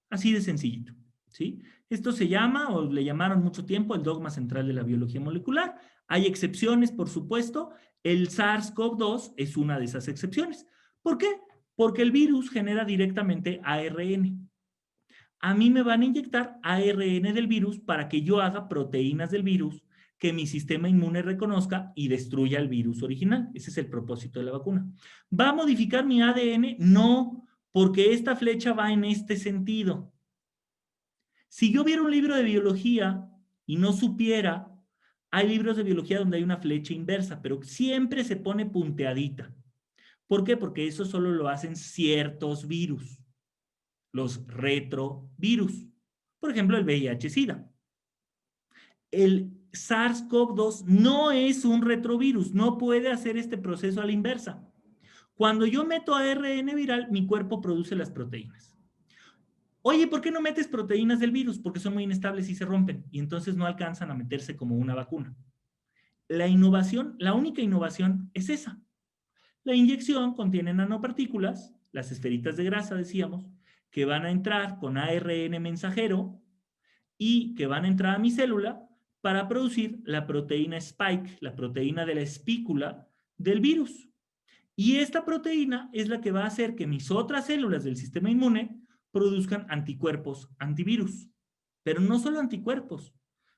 así de sencillito, ¿sí? Esto se llama, o le llamaron mucho tiempo, el dogma central de la biología molecular. Hay excepciones, por supuesto. El SARS-CoV-2 es una de esas excepciones. ¿Por qué? Porque el virus genera directamente ARN. a mí me van a inyectar ARN del virus para que yo haga proteínas del virus que mi sistema inmune reconozca y destruya el virus original. Ese es el propósito de la vacuna. ¿Va a modificar mi ADN? No, porque esta flecha va en este sentido. Si yo viera un libro de biología y no supiera, hay libros de biología donde hay una flecha inversa, pero siempre se pone punteadita. ¿Por qué? Porque eso solo lo hacen ciertos virus, los retrovirus. Por ejemplo, el VIH-Sida. El SARS-CoV-2 no es un retrovirus, no puede hacer este proceso a la inversa. Cuando yo meto ARN viral, mi cuerpo produce las proteínas. Oye, ¿por qué no metes proteínas del virus? Porque son muy inestables y se rompen, y entonces no alcanzan a meterse como una vacuna. La innovación, la única innovación es esa. La inyección contiene nanopartículas, las esferitas de grasa, decíamos, que van a entrar con ARN mensajero y que van a entrar a mi célula para producir la proteína spike, la proteína de la espícula del virus. Y esta proteína es la que va a hacer que mis otras células del sistema inmune produzcan anticuerpos antivirus. Pero no solo anticuerpos,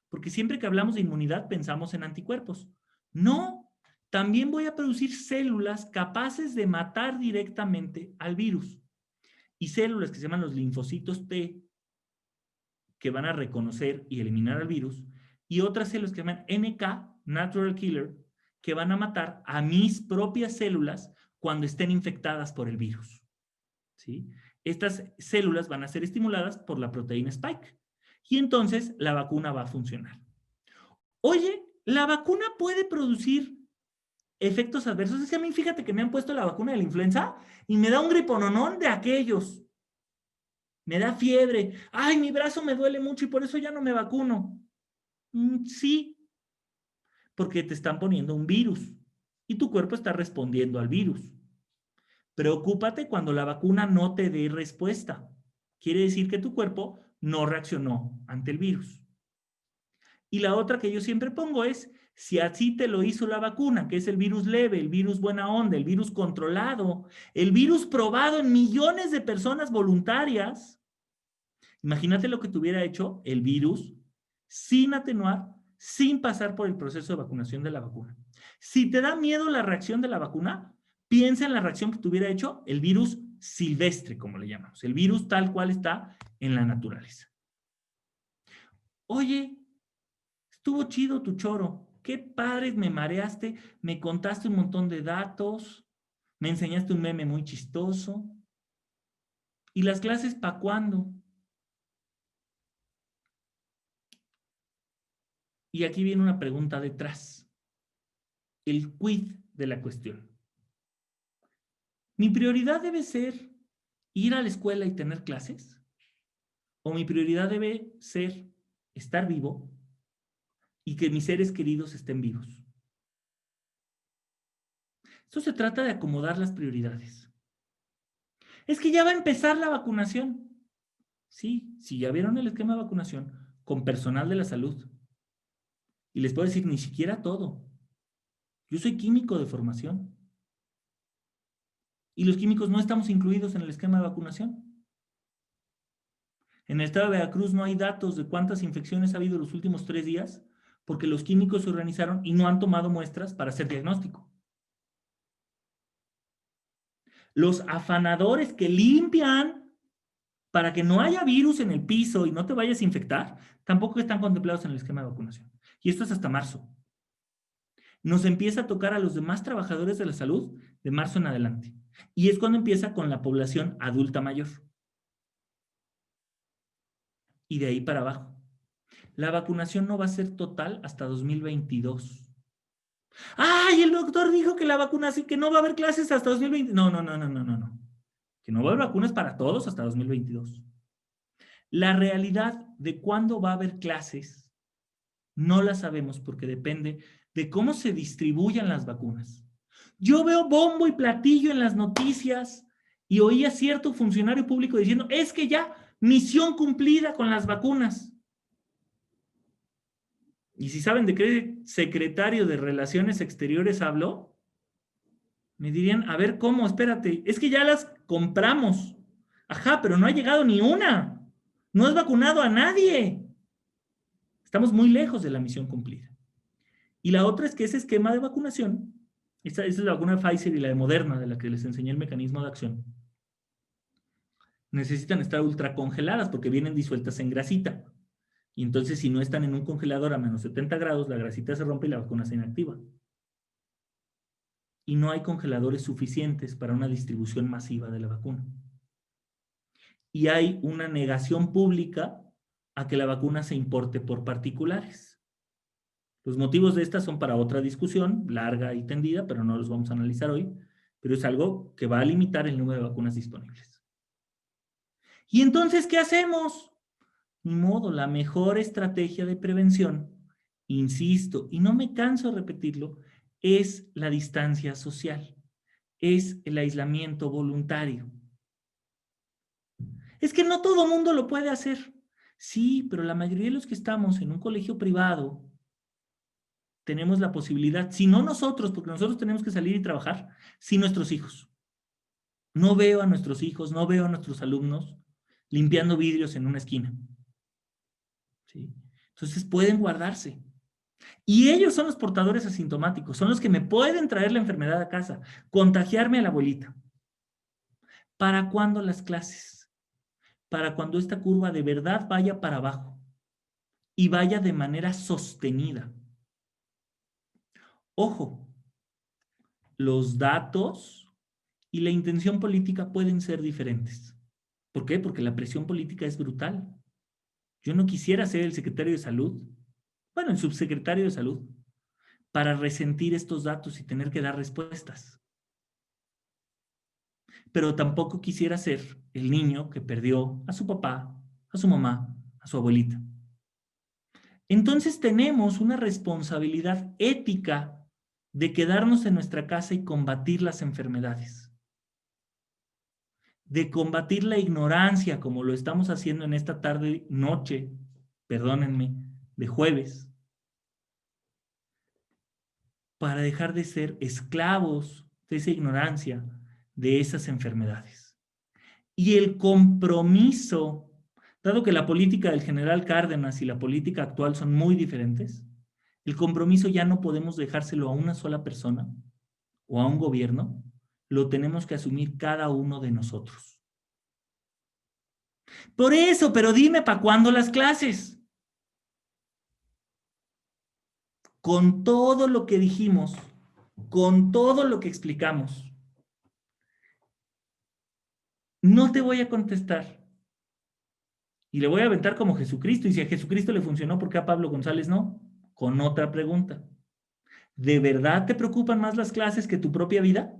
porque siempre que hablamos de inmunidad pensamos en anticuerpos. No, también voy a producir células capaces de matar directamente al virus. Y células que se llaman los linfocitos T, que van a reconocer y eliminar al virus, y otras células que se llaman NK, Natural Killer, que van a matar a mis propias células cuando estén infectadas por el virus. ¿Sí? Estas células van a ser estimuladas por la proteína Spike. Y entonces la vacuna va a funcionar. Oye, ¿la vacuna puede producir efectos adversos? Es que a mí, fíjate que me han puesto la vacuna de la influenza y me da un gripononón de aquellos. Me da fiebre. Ay, mi brazo me duele mucho y por eso ya no me vacuno. Sí, porque te están poniendo un virus y tu cuerpo está respondiendo al virus. Preocúpate cuando la vacuna no te dé respuesta. Quiere decir que tu cuerpo no reaccionó ante el virus. Y la otra que yo siempre pongo es, si así te lo hizo la vacuna, que es el virus leve, el virus buena onda, el virus controlado, el virus probado en millones de personas voluntarias, imagínate lo que te hubiera hecho el virus sin atenuar, sin pasar por el proceso de vacunación de la vacuna. Si te da miedo la reacción de la vacuna, piensa en la reacción que te hubiera hecho el virus silvestre, como le llamamos, el virus tal cual está en la naturaleza. Oye, estuvo chido tu choro, qué padre, me mareaste, me contaste un montón de datos, me enseñaste un meme muy chistoso. ¿Y las clases para cuándo? Y aquí viene una pregunta detrás. El quid de la cuestión. ¿Mi prioridad debe ser ir a la escuela y tener clases? ¿O mi prioridad debe ser estar vivo y que mis seres queridos estén vivos? Esto se trata de acomodar las prioridades. Es que ya va a empezar la vacunación. Sí, si ya vieron el esquema de vacunación con personal de la salud. Y les puedo decir, ni siquiera todo. Yo soy químico de formación. Y los químicos no estamos incluidos en el esquema de vacunación. En el estado de Veracruz no hay datos de cuántas infecciones ha habido los últimos 3 días porque los químicos se organizaron y no han tomado muestras para hacer diagnóstico. Los afanadores que limpian para que no haya virus en el piso y no te vayas a infectar, tampoco están contemplados en el esquema de vacunación. Y esto es hasta marzo. Nos empieza a tocar a los demás trabajadores de la salud de marzo en adelante. Y es cuando empieza con la población adulta mayor. Y de ahí para abajo. La vacunación no va a ser total hasta 2022. ¡Ay! El doctor dijo que la vacunación, que no va a haber clases hasta 2020. No. Que no va a haber vacunas para todos hasta 2022. La realidad de cuándo va a haber clases no la sabemos porque depende de cómo se distribuyan las vacunas. Yo veo bombo y platillo en las noticias y oía cierto funcionario público diciendo, es que ya, misión cumplida con las vacunas. Y si saben de qué secretario de Relaciones Exteriores habló, me dirían, a ver, ¿cómo? Espérate, es que ya las compramos. Ajá, pero no ha llegado ni una. No has vacunado a nadie. Estamos muy lejos de la misión cumplida. Y la otra es que ese esquema de vacunación, esa es la vacuna de Pfizer y la de Moderna, de la que les enseñé el mecanismo de acción, necesitan estar ultracongeladas porque vienen disueltas en grasita. Y entonces, si no están en un congelador a menos 70 grados, la grasita se rompe y la vacuna se inactiva. Y no hay congeladores suficientes para una distribución masiva de la vacuna. Y hay una negación pública a que la vacuna se importe por particulares. Los motivos de esta son para otra discusión, larga y tendida, pero no los vamos a analizar hoy, pero es algo que va a limitar el número de vacunas disponibles. ¿Y entonces qué hacemos? Ni modo, la mejor estrategia de prevención, insisto, y no me canso de repetirlo, es la distancia social, es el aislamiento voluntario. Es que no todo mundo lo puede hacer. Sí, pero la mayoría de los que estamos en un colegio privado tenemos la posibilidad, si no nosotros, porque nosotros tenemos que salir y trabajar, si nuestros hijos. No veo a nuestros hijos, no veo a nuestros alumnos limpiando vidrios en una esquina. ¿Sí? Entonces pueden guardarse. Y ellos son los portadores asintomáticos, son los que me pueden traer la enfermedad a casa, contagiarme a la abuelita. ¿Para cuándo las clases? Para cuando esta curva de verdad vaya para abajo y vaya de manera sostenida. Ojo, los datos y la intención política pueden ser diferentes. ¿Por qué? Porque la presión política es brutal. Yo no quisiera ser el secretario de salud, bueno, el subsecretario de salud, para resentir estos datos y tener que dar respuestas. Pero tampoco quisiera ser el niño que perdió a su papá, a su mamá, a su abuelita. Entonces tenemos una responsabilidad ética de quedarnos en nuestra casa y combatir las enfermedades. De combatir la ignorancia, como lo estamos haciendo en esta tarde, noche, perdónenme, de jueves, para dejar de ser esclavos de esa ignorancia, de esas enfermedades. Y el compromiso, dado que la política del general Cárdenas y la política actual son muy diferentes, el compromiso ya no podemos dejárselo a una sola persona o a un gobierno, lo tenemos que asumir cada uno de nosotros. Por eso, pero dime, ¿para cuándo las clases? Con todo lo que dijimos, con todo lo que explicamos, no te voy a contestar. Y le voy a aventar como Jesucristo. Y si a Jesucristo le funcionó, ¿por qué a Pablo González no? Con otra pregunta. ¿De verdad te preocupan más las clases que tu propia vida?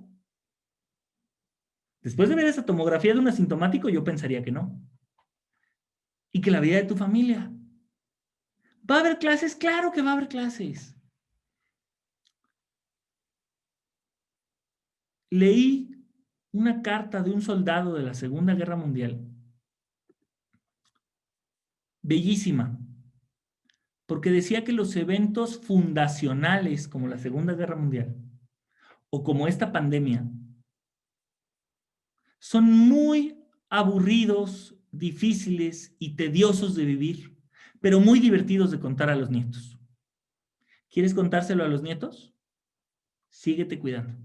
Después de ver esa tomografía de un asintomático, yo pensaría que no. Y que la vida de tu familia. ¿Va a haber clases? Claro que va a haber clases. Leí una carta de un soldado de la Segunda Guerra Mundial. Bellísima. Porque decía que los eventos fundacionales, como la Segunda Guerra Mundial, o como esta pandemia, son muy aburridos, difíciles y tediosos de vivir, pero muy divertidos de contar a los nietos. ¿Quieres contárselo a los nietos? Síguete cuidando.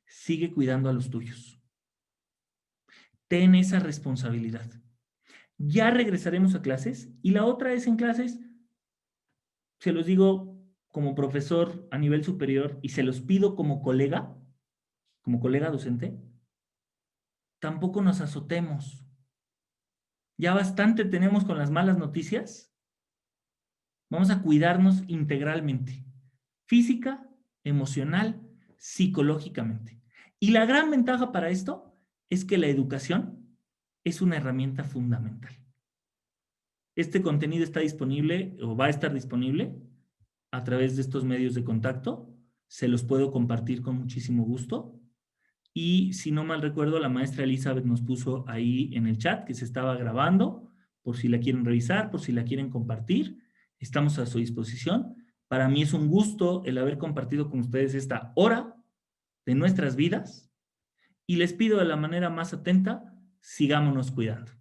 Sigue cuidando a los tuyos. Ten esa responsabilidad. Ya regresaremos a clases y la otra es en clases, se los digo como profesor a nivel superior y se los pido como colega docente, tampoco nos azotemos. Ya bastante tenemos con las malas noticias. Vamos a cuidarnos integralmente, física, emocional, psicológicamente. Y la gran ventaja para esto es que la educación es una herramienta fundamental. Este contenido está disponible o va a estar disponible a través de estos medios de contacto. Se los puedo compartir con muchísimo gusto. Y si no mal recuerdo, la maestra Elizabeth nos puso ahí en el chat que se estaba grabando, por si la quieren revisar, por si la quieren compartir. Estamos a su disposición. Para mí es un gusto el haber compartido con ustedes esta hora de nuestras vidas y les pido de la manera más atenta, sigámonos cuidando.